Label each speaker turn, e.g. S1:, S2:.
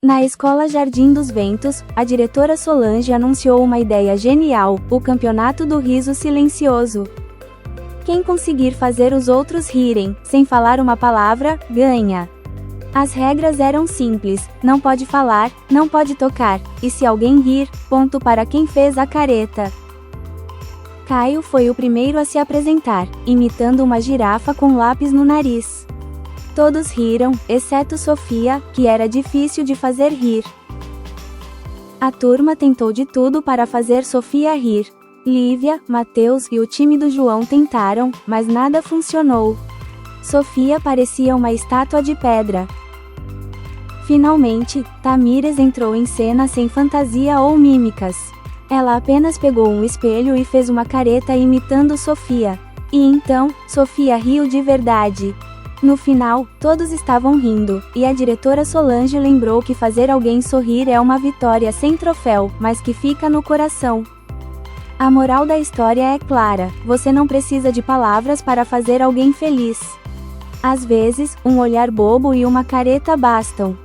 S1: Na escola Jardim dos Ventos, a diretora Solange anunciou uma ideia genial: o Campeonato do Riso Silencioso. Quem conseguir fazer os outros rirem, sem falar uma palavra, ganha. As regras eram simples: não pode falar, não pode tocar, e se alguém rir, ponto para quem fez a careta. Caio foi o primeiro a se apresentar, imitando uma girafa com lápis no nariz. Todos riram, exceto Sofia, que era difícil de fazer rir. A turma tentou de tudo para fazer Sofia rir. Lívia, Mateus e o time do João tentaram, mas nada funcionou. Sofia parecia uma estátua de pedra. Finalmente, Tamires entrou em cena sem fantasia ou mímicas. Ela apenas pegou um espelho e fez uma careta imitando Sofia. E então, Sofia riu de verdade. No final, todos estavam rindo, e a diretora Solange lembrou que fazer alguém sorrir é uma vitória sem troféu, mas que fica no coração. A moral da história é clara: você não precisa de palavras para fazer alguém feliz. Às vezes, um olhar bobo e uma careta bastam.